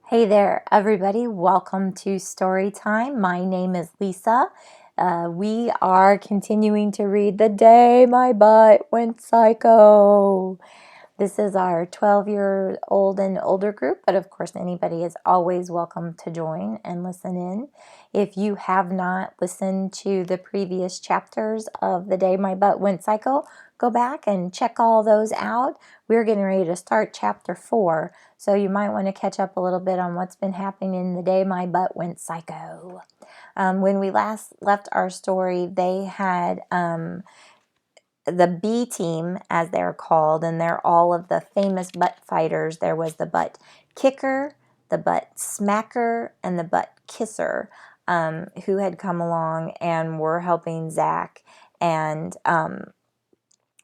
Hey there, everybody. Welcome to Story Time. My name is Lisa. We are continuing to read The Day My Butt Went Psycho. This is our 12-year-old and older group, but of course anybody is always welcome to join and listen in. If you have not listened to the previous chapters of The Day My Butt Went Psycho, go back and check all those out. We're getting ready to start chapter 4, so you might want to catch up a little bit on what's been happening in The Day My Butt Went Psycho. When we last left our story, they had the B team, as they're called, and they're all of the famous butt fighters. There was the butt kicker, the butt smacker, and the butt kisser, who had come along and were helping Zach, and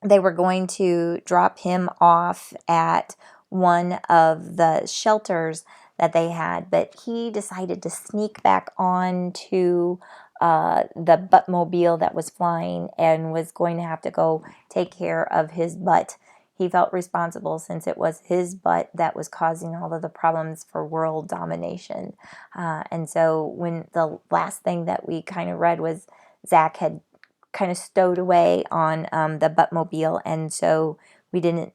they were going to drop him off at one of the shelters that they had, but he decided to sneak back on to the buttmobile that was flying and was going to have to go take care of his butt. He felt responsible since it was his butt that was causing all of the problems for world domination. And so when the last thing that we kind of read was Zach had kind of stowed away on the buttmobile, and so we didn't,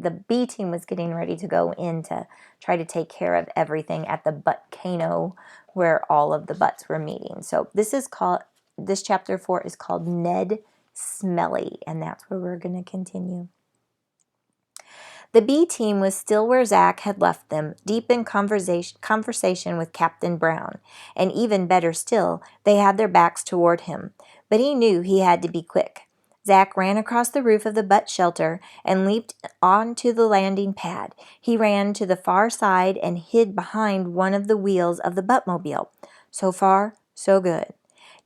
the B team was getting ready to go in to try to take care of everything at the Buttcano where all of the butts were meeting. So this chapter 4 is called Ned Smelly, and that's where we're going to continue. The B team was still where Zach had left them, deep in conversation with Captain Brown, and even better still, they had their backs toward him. But he knew he had to be quick. Zach ran across the roof of the butt shelter and leaped onto the landing pad. He ran to the far side and hid behind one of the wheels of the buttmobile. So far, so good.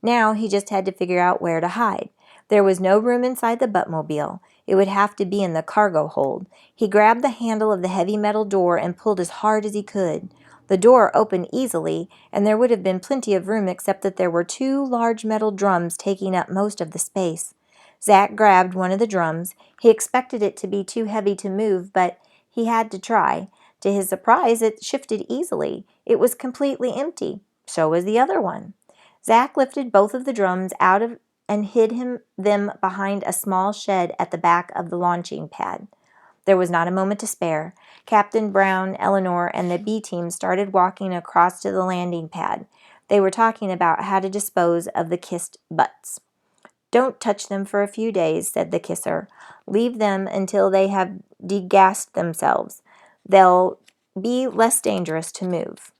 Now he just had to figure out where to hide. There was no room inside the buttmobile. It would have to be in the cargo hold. He grabbed the handle of the heavy metal door and pulled as hard as he could. The door opened easily, and there would have been plenty of room except that there were 2 large metal drums taking up most of the space. Zach grabbed one of the drums. He expected it to be too heavy to move, but he had to try. To his surprise, it shifted easily. It was completely empty. So was the other one. Zach lifted both of the drums out of and hid them behind a small shed at the back of the launching pad. There was not a moment to spare. Captain Brown, Eleanor, and the B team started walking across to the landing pad. They were talking about how to dispose of the kissed butts. "Don't touch them for a few days," said the kisser. "Leave them until they have degassed themselves. They'll be less dangerous to move."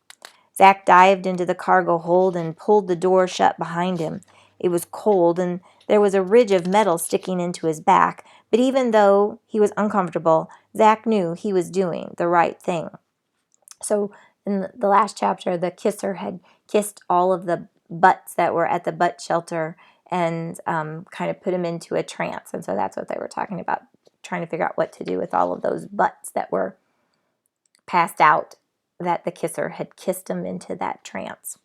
Zach dived into the cargo hold and pulled the door shut behind him. It was cold, and there was a ridge of metal sticking into his back, but even though he was uncomfortable, Zach knew he was doing the right thing. So in the last chapter, the kisser had kissed all of the butts that were at the butt shelter and kind of put him into a trance. And so that's what they were talking about, trying to figure out what to do with all of those butts that were passed out, that the kisser had kissed him into that trance.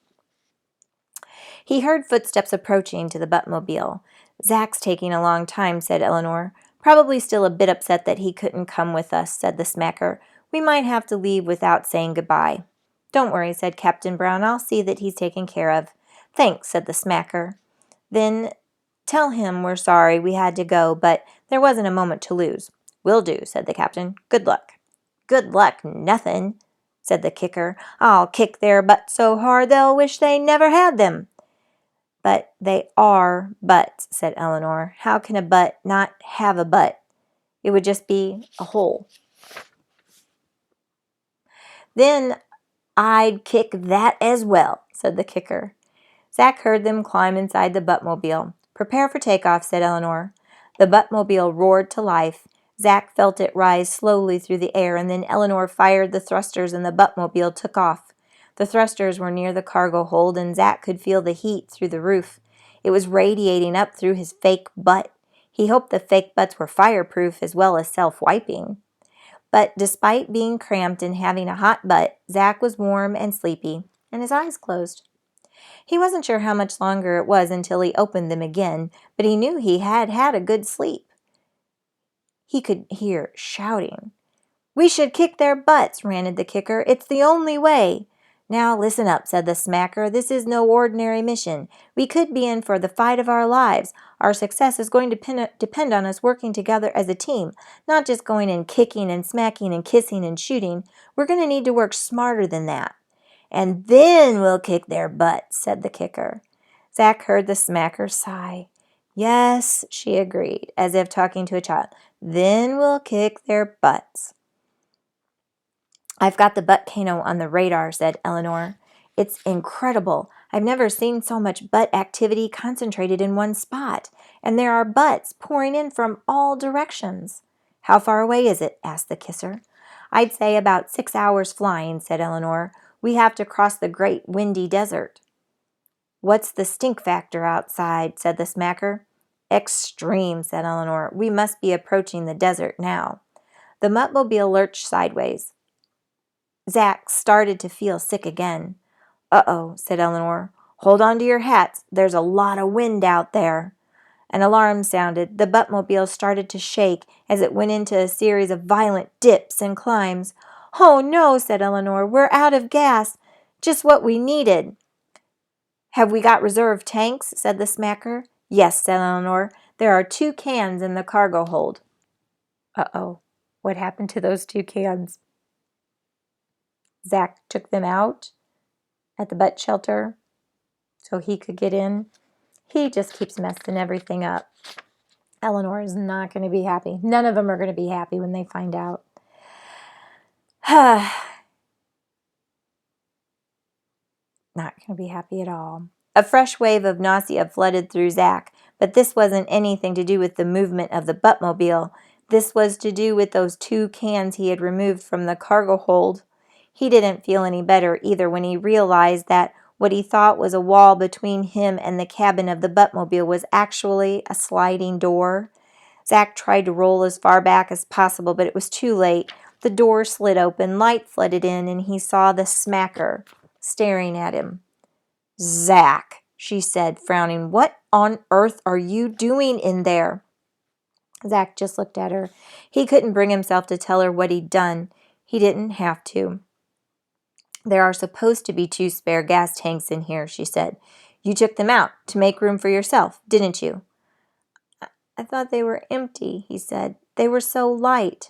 He heard footsteps approaching to the buttmobile. "Zach's taking a long time," said Eleanor. "Probably still a bit upset that he couldn't come with us," said the smacker. "We might have to leave without saying goodbye." "Don't worry," said Captain Brown. "I'll see that he's taken care of." "Thanks," said the smacker. "Then tell him we're sorry we had to go, but there wasn't a moment to lose." "Will do," said the captain. "Good luck." "Good luck, nothing," said the kicker. "I'll kick their butts so hard they'll wish they never had them." "But they are butts," said Eleanor. "How can a butt not have a butt? It would just be a hole." "Then I'd kick that as well," said the kicker. Zach heard them climb inside the buttmobile. "Prepare for takeoff," said Eleanor. The buttmobile roared to life. Zach felt it rise slowly through the air, and then Eleanor fired the thrusters and the buttmobile took off. The thrusters were near the cargo hold, and Zach could feel the heat through the roof. It was radiating up through his fake butt. He hoped the fake butts were fireproof as well as self-wiping. But despite being cramped and having a hot butt, Zach was warm and sleepy, and his eyes closed. He wasn't sure how much longer it was until he opened them again, but he knew he had had a good sleep. He could hear shouting. We should kick their butts, ranted the kicker. It's the only way. Now listen up, said the smacker. This is no ordinary mission. We could be in for the fight of our lives. Our success is going to depend on us working together as a team, not just going and kicking and smacking and kissing and shooting. We're going to need to work smarter than that. And then we'll kick their butts, said the kicker. Zach heard the smacker sigh. Yes, she agreed, as if talking to a child. Then we'll kick their butts. I've got the butt-cano on the radar, said Eleanor. It's incredible. I've never seen so much butt activity concentrated in one spot, and there are butts pouring in from all directions. How far away is it? Asked the kisser. I'd say about 6 hours flying, said Eleanor. We have to cross the great windy desert. What's the stink factor outside? Said the smacker. Extreme, said Eleanor. We must be approaching the desert now. The muttmobile lurched sideways. Zach started to feel sick again. Uh-oh, said Eleanor. Hold on to your hats. There's a lot of wind out there. An alarm sounded. The buttmobile started to shake as it went into a series of violent dips and climbs. Oh, no, said Eleanor. We're out of gas. Just what we needed. Have we got reserve tanks? Said the smacker. Yes, said Eleanor. There are 2 cans in the cargo hold. Uh-oh. What happened to those 2 cans? Zach took them out at the butt shelter so he could get in. He just keeps messing everything up. Eleanor is not going to be happy. None of them are going to be happy when they find out. Not going to be happy at all. A fresh wave of nausea flooded through Zach, but this wasn't anything to do with the movement of the buttmobile. This was to do with those 2 cans he had removed from the cargo hold. He didn't feel any better either when he realized that what he thought was a wall between him and the cabin of the buttmobile was actually a sliding door. Zach tried to roll as far back as possible, but it was too late. The door slid open, light flooded in, and he saw the smacker staring at him. Zach, she said, frowning, what on earth are you doing in there? Zach just looked at her. He couldn't bring himself to tell her what he'd done. He didn't have to. There are supposed to be 2 spare gas tanks in here, she said. You took them out to make room for yourself, didn't you? I thought they were empty, he said. They were so light.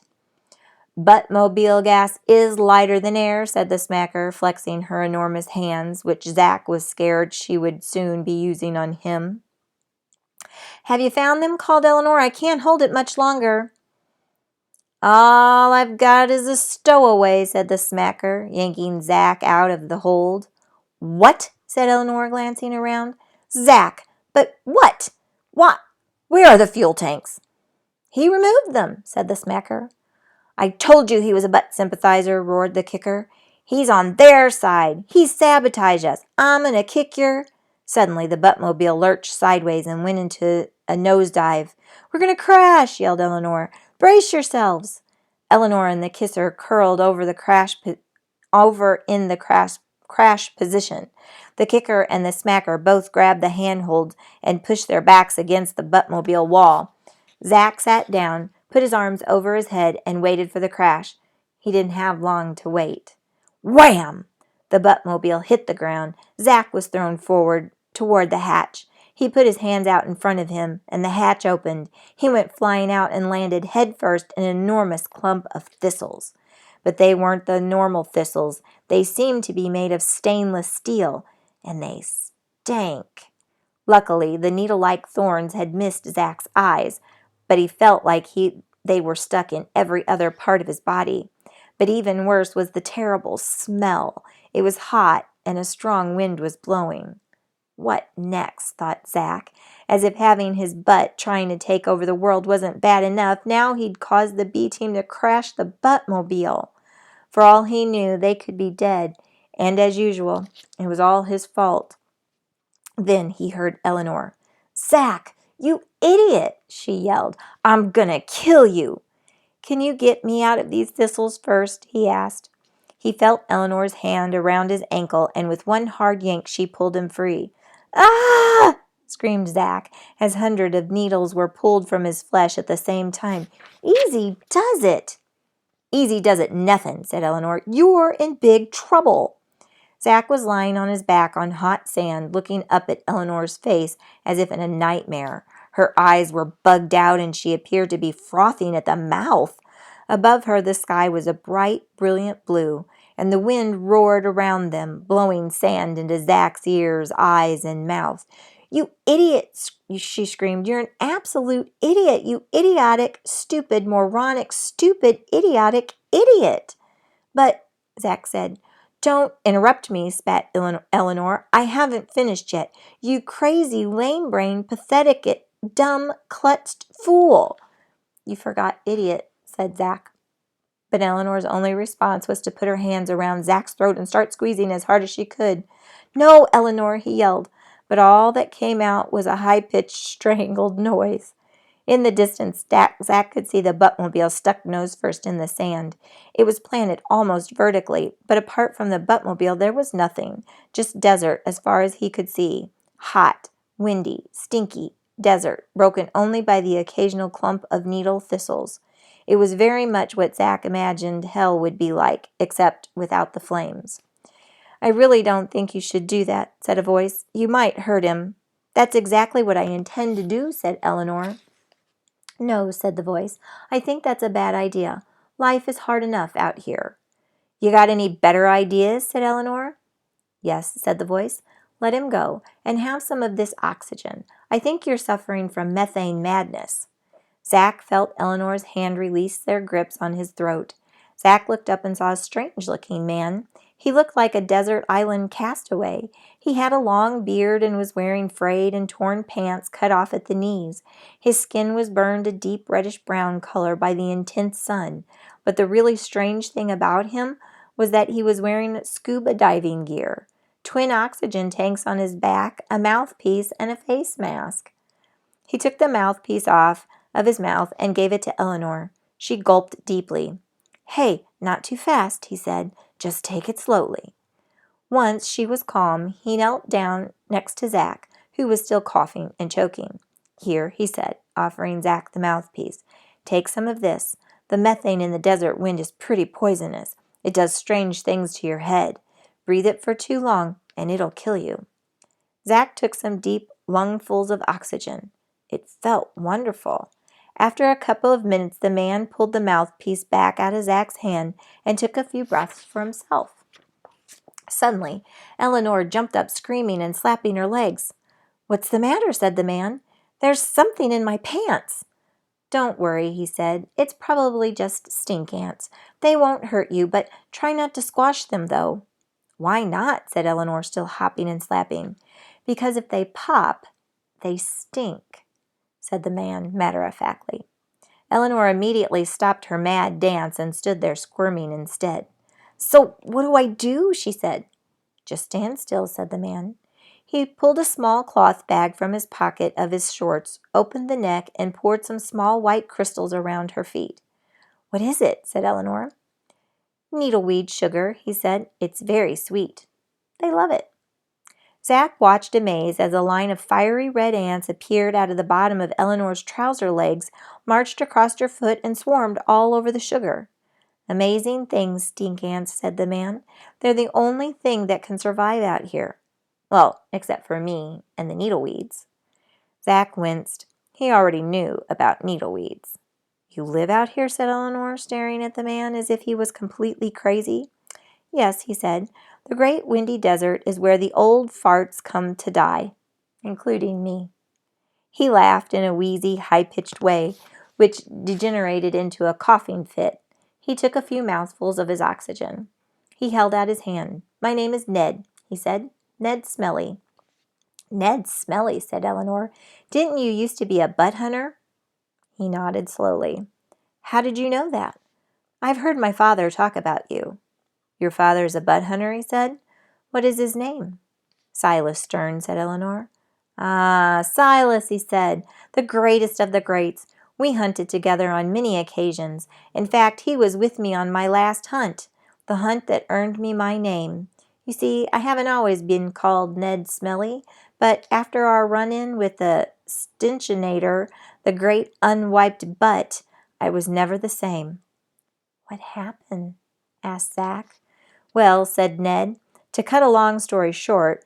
Buttmobile gas is lighter than air, said the smacker, flexing her enormous hands, which Zach was scared she would soon be using on him. Have you found them? Called Eleanor. I can't hold it much longer. All I've got is a stowaway, said the smacker, yanking Zach out of the hold. What? Said Eleanor, glancing around. Zach, but what? What? Where are the fuel tanks? He removed them, said the smacker. I told you he was a butt sympathizer, roared the kicker. He's on their side. He sabotaged us. I'm going to kick your... Suddenly, the buttmobile lurched sideways and went into a nosedive. We're going to crash, yelled Eleanor. Brace yourselves. Eleanor and the kisser curled over in the crash position. The kicker and the smacker both grabbed the handhold and pushed their backs against the buttmobile wall. Zach sat down, put his arms over his head, and waited for the crash. He didn't have long to wait. Wham! The buttmobile hit the ground. Zach was thrown forward toward the hatch. He put his hands out in front of him, and the hatch opened. He went flying out and landed headfirst in an enormous clump of thistles. But they weren't the normal thistles. They seemed to be made of stainless steel, and they stank. Luckily, the needle-like thorns had missed Zach's eyes, but he felt like they were stuck in every other part of his body. But even worse was the terrible smell. It was hot, and a strong wind was blowing. What next, thought Zach, as if having his butt trying to take over the world wasn't bad enough. Now he'd caused the B-team to crash the buttmobile. For all he knew, they could be dead, and as usual, it was all his fault. Then he heard Eleanor. Zach, you idiot, she yelled. I'm gonna kill you. Can you get me out of these thistles first? He asked. He felt Eleanor's hand around his ankle, and with one hard yank she pulled him free. Ah! Screamed Zach, as hundreds of needles were pulled from his flesh at the same time. Easy does it. Easy does it nothing, said Eleanor. You're in big trouble. Zach was lying on his back on hot sand, looking up at Eleanor's face as if in a nightmare. Her eyes were bugged out and she appeared to be frothing at the mouth. Above her the sky was a bright, brilliant blue, and the wind roared around them, blowing sand into Zach's ears, eyes, and mouth. You idiot, she screamed. You're an absolute idiot, you idiotic, stupid, moronic, stupid, idiotic idiot. But, Zach said, don't interrupt me, spat Eleanor. I haven't finished yet. You crazy, lame-brained, pathetic, dumb, clutched fool. You forgot idiot, said Zach. But Eleanor's only response was to put her hands around Zach's throat and start squeezing as hard as she could. No, Eleanor, he yelled, but all that came out was a high-pitched, strangled noise. In the distance, Zach could see the Buttmobile stuck nose first in the sand. It was planted almost vertically, but apart from the Buttmobile there was nothing, just desert as far as he could see. Hot, windy, stinky desert, broken only by the occasional clump of needle thistles. It was very much what Zach imagined hell would be like, except without the flames. I really don't think you should do that, said a voice. You might hurt him. That's exactly what I intend to do, said Eleanor. No, said the voice. I think that's a bad idea. Life is hard enough out here. You got any better ideas? Said Eleanor. Yes, said the voice. Let him go, and have some of this oxygen. I think you're suffering from methane madness. Zach felt Eleanor's hand release their grips on his throat. Zach looked up and saw a strange-looking man. He looked like a desert island castaway. He had a long beard and was wearing frayed and torn pants cut off at the knees. His skin was burned a deep reddish-brown color by the intense sun, but the really strange thing about him was that he was wearing scuba diving gear, twin oxygen tanks on his back, a mouthpiece, and a face mask. He took the mouthpiece off of his mouth and gave it to Eleanor. She gulped deeply. Hey, not too fast, he said. Just take it slowly. Once she was calm, he knelt down next to Zach, who was still coughing and choking. Here, he said, offering Zach the mouthpiece. Take some of this. The methane in the desert wind is pretty poisonous. It does strange things to your head. Breathe it for too long, and it'll kill you. Zach took some deep lungfuls of oxygen. It felt wonderful. After a couple of minutes, the man pulled the mouthpiece back out of Zach's hand and took a few breaths for himself. Suddenly, Eleanor jumped up, screaming and slapping her legs. What's the matter? Said the man. There's something in my pants. Don't worry, he said. It's probably just stink ants. They won't hurt you, but try not to squash them, though. Why not? Said Eleanor, still hopping and slapping. Because if they pop, they stink, said the man matter-of-factly. Eleanor immediately stopped her mad dance and stood there squirming instead. So what do I do? She said. Just stand still, said the man. He pulled a small cloth bag from his pocket of his shorts, opened the neck, and poured some small white crystals around her feet. What is it? Said Eleanor. Needleweed sugar, he said. It's very sweet. They love it. Zach watched amazed as a line of fiery red ants appeared out of the bottom of Eleanor's trouser legs, marched across her foot, and swarmed all over the sugar. Amazing things, stink ants, said the man. They're the only thing that can survive out here. Well, except for me and the needleweeds. Zach winced. He already knew about needleweeds. You live out here, said Eleanor, staring at the man as if he was completely crazy. Yes, he said. The great windy desert is where the old farts come to die, including me. He laughed in a wheezy, high-pitched way, which degenerated into a coughing fit. He took a few mouthfuls of his oxygen. He held out his hand. My name is Ned, he said. Ned Smelly. Ned Smelly, said Eleanor. Didn't you used to be a butt hunter? He nodded slowly. How did you know that? I've heard my father talk about you. Your father's a butt hunter, he said. What is his name? Silas Stern, said Eleanor. Ah, Silas, he said, the greatest of the greats. We hunted together on many occasions. In fact, he was with me on my last hunt, the hunt that earned me my name. You see, I haven't always been called Ned Smelly, but after our run-in with the Stinchinator, the great unwiped butt, I was never the same. What happened? Asked Zach. Well, said Ned, to cut a long story short,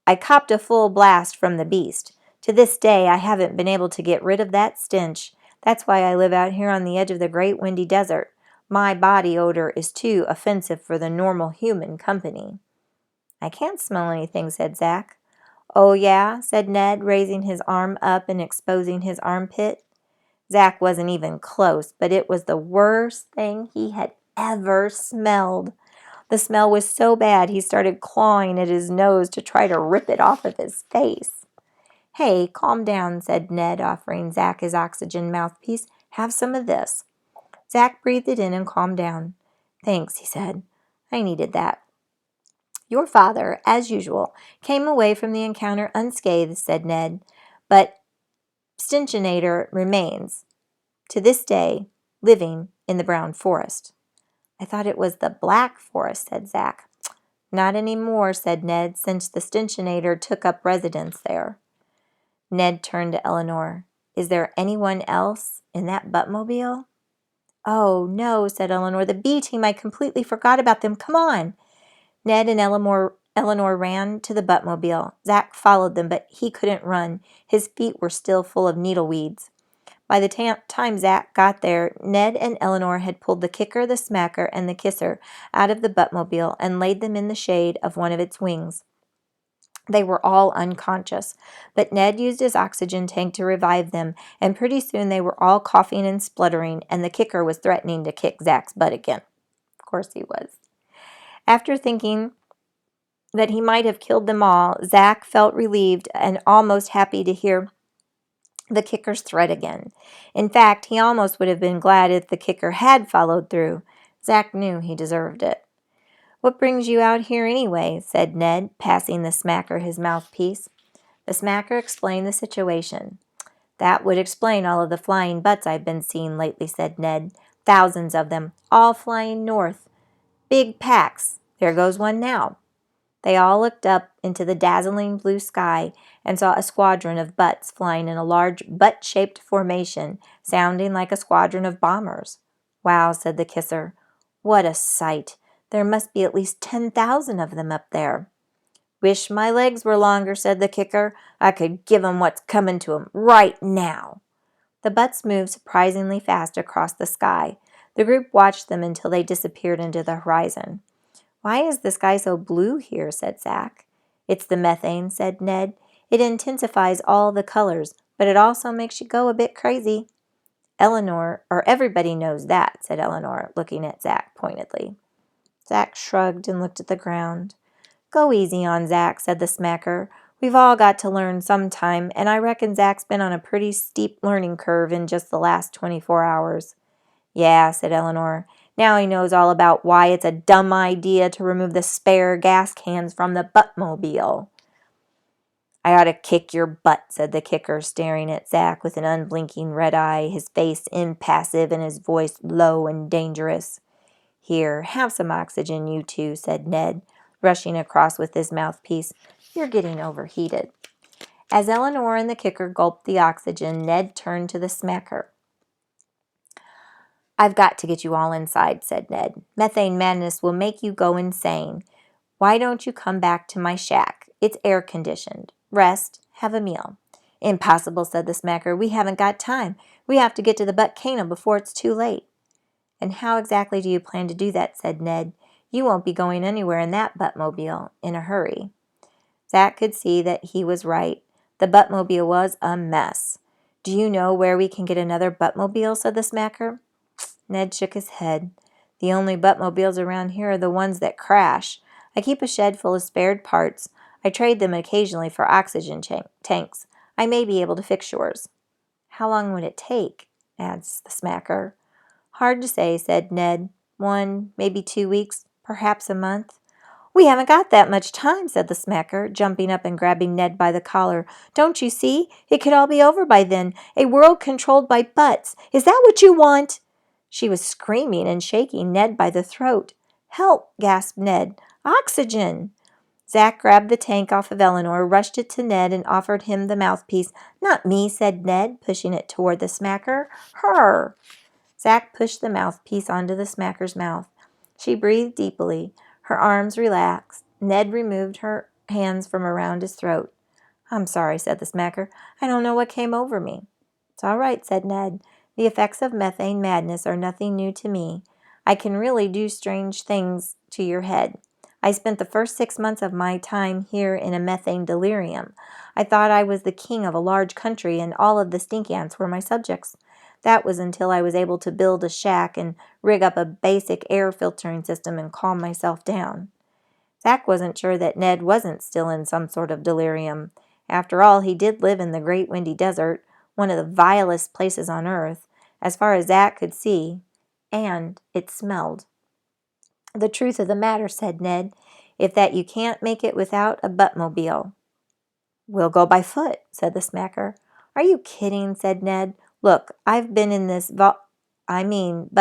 I copped a full blast from the beast. To this day, I haven't been able to get rid of that stench. That's why I live out here on the edge of the great windy desert. My body odor is too offensive for the normal human company. I can't smell anything, said Zach. Oh, yeah, said Ned, raising his arm up and exposing his armpit. Zach wasn't even close, but it was the worst thing he had ever smelled. The smell was so bad he started clawing at his nose to try to rip it off of his face. Hey, calm down, said Ned, offering Zach his oxygen mouthpiece. Have some of this. Zach breathed it in and calmed down. Thanks, he said. I needed that. Your father, as usual, came away from the encounter unscathed, said Ned, but Stinchinator remains, to this day, living in the brown forest. I thought it was the black forest, said Zach. Not any more, said Ned, since the Stinchinator took up residence there. Ned turned to Eleanor. Is there anyone else in that Buttmobile? Oh, no, said Eleanor. The B team, I completely forgot about them. Come on. Ned and Eleanor ran to the Buttmobile. Zach followed them, but he couldn't run. His feet were still full of needleweeds. By the time Zach got there, Ned and Eleanor had pulled the kicker, the smacker, and the kisser out of the Buttmobile and laid them in the shade of one of its wings. They were all unconscious, but Ned used his oxygen tank to revive them, and pretty soon they were all coughing and spluttering, and the kicker was threatening to kick Zach's butt again. Of course he was. After thinking that he might have killed them all, Zach felt relieved and almost happy to hear the kicker's threat again. In fact, he almost would have been glad if the kicker had followed through. Zach knew he deserved it. What brings you out here anyway? Said Ned, passing the smacker his mouthpiece. The smacker explained the situation. That would explain all of the flying butts I've been seeing lately, said Ned. Thousands of them, all flying north. Big packs. There goes one now. They all looked up into the dazzling blue sky and saw a squadron of butts flying in a large butt-shaped formation, sounding like a squadron of bombers. Wow, said the kisser. What a sight. There must be at least 10,000 of them up there. Wish my legs were longer, said the kicker. I could give 'em what's coming to 'em right now. The butts moved surprisingly fast across the sky. The group watched them until they disappeared into the horizon. Why is the sky so blue here? Said Zach. It's the methane, said Ned. It intensifies all the colors, but it also makes you go a bit crazy. Everybody knows that, said Eleanor, looking at Zach pointedly. Zach shrugged and looked at the ground. Go easy on Zach, said the smacker. We've all got to learn sometime, and I reckon Zach's been on a pretty steep learning curve in just the last 24 hours. Yeah, said Eleanor. Now he knows all about why it's a dumb idea to remove the spare gas cans from the Buttmobile. I ought to kick your butt, said the kicker, staring at Zach with an unblinking red eye, his face impassive and his voice low and dangerous. Here, have some oxygen, you two, said Ned, rushing across with his mouthpiece. You're getting overheated. As Eleanor and the kicker gulped the oxygen, Ned turned to the smacker. I've got to get you all inside, said Ned. Methane madness will make you go insane. Why don't you come back to my shack? It's air-conditioned. Rest, have a meal. Impossible, said the smacker. We haven't got time. We have to get to the volcano before it's too late. And how exactly do you plan to do that, said Ned. You won't be going anywhere in that Buttmobile in a hurry. Zach could see that he was right. The Buttmobile was a mess. Do you know where we can get another Buttmobile, said the smacker. Ned shook his head. The only Buttmobiles around here are the ones that crash. I keep a shed full of spared parts. I trade them occasionally for oxygen tanks. I may be able to fix yours. How long would it take? Asked the smacker. Hard to say, said Ned. 1, maybe 2 weeks, perhaps a month. We haven't got that much time, said the smacker, jumping up and grabbing Ned by the collar. Don't you see? It could all be over by then. A world controlled by butts. Is that what you want? She was screaming and shaking Ned by the throat. Help, gasped Ned. Oxygen! Zach grabbed the tank off of Eleanor, rushed it to Ned, and offered him the mouthpiece. Not me, said Ned, pushing it toward the smacker. Her! Zach pushed the mouthpiece onto the smacker's mouth. She breathed deeply. Her arms relaxed. Ned removed her hands from around his throat. I'm sorry, said the smacker. I don't know what came over me. It's all right, said Ned. The effects of methane madness are nothing new to me. I can really do strange things to your head. I spent the first 6 months of my time here in a methane delirium. I thought I was the king of a large country and all of the stink ants were my subjects. That was until I was able to build a shack and rig up a basic air filtering system and calm myself down. Zach wasn't sure that Ned wasn't still in some sort of delirium. After all, he did live in the Great Windy Desert, one of the vilest places on earth, as far as Zach could see, and it smelled. The truth of the matter, said Ned, if that you can't make it without a buttmobile. We'll go by foot, said the smacker. Are you kidding, said Ned. Look, I've been in this Butt-Cano.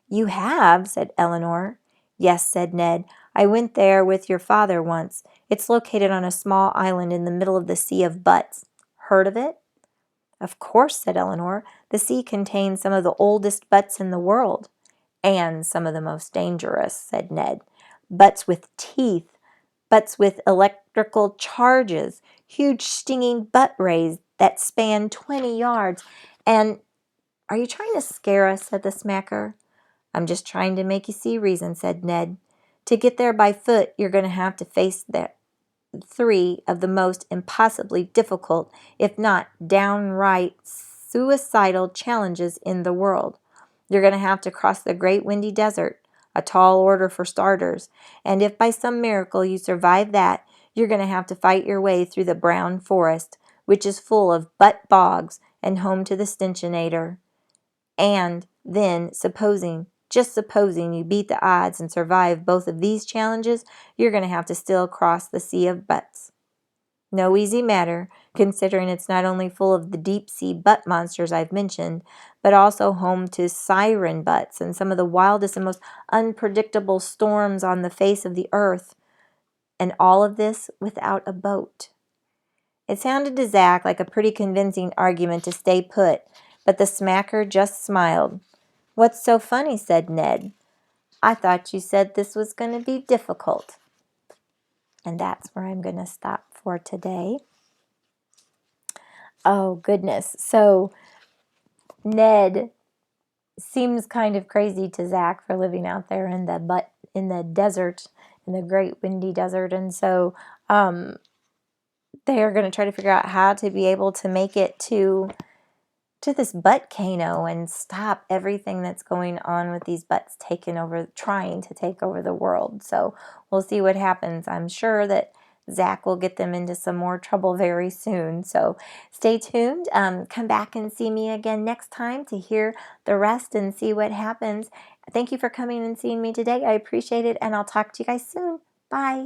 You have, said Eleanor. Yes, said Ned. I went there with your father once. It's located on a small island in the middle of the Sea of Butts. Heard of it? Of course, said Eleanor. The sea contains some of the oldest butts in the world. And some of the most dangerous, said Ned. Butts with teeth. Butts with electrical charges. Huge stinging butt rays that span 20 yards. And are you trying to scare us, said the smacker. I'm just trying to make you see reason, said Ned. To get there by foot, you're going to have to face the 3 of the most impossibly difficult, if not downright suicidal challenges in the world. You're going to have to cross the Great Windy Desert, a tall order for starters, and if by some miracle you survive that, you're going to have to fight your way through the brown forest, which is full of butt bogs and home to the Stinchinator. And then, just supposing you beat the odds and survive both of these challenges, you're going to have to still cross the Sea of Butts. No easy matter, considering it's not only full of the deep-sea butt monsters I've mentioned, but also home to siren butts and some of the wildest and most unpredictable storms on the face of the earth. And all of this without a boat. It sounded to Zach like a pretty convincing argument to stay put, but the smacker just smiled. What's so funny, said Ned. I thought you said this was going to be difficult. And that's where I'm going to stop for today. Oh, goodness. So Ned seems kind of crazy to Zach for living out there in the desert, in the Great Windy Desert. And so they are going to try to figure out how to be able to make it to this Butt-Cano and stop everything that's going on with these butts trying to take over the world. So we'll see what happens. I'm sure that Zach will get them into some more trouble very soon. So stay tuned. Come back and see me again next time to hear the rest and see what happens. Thank you for coming and seeing me today. I appreciate it, and I'll talk to you guys soon. Bye.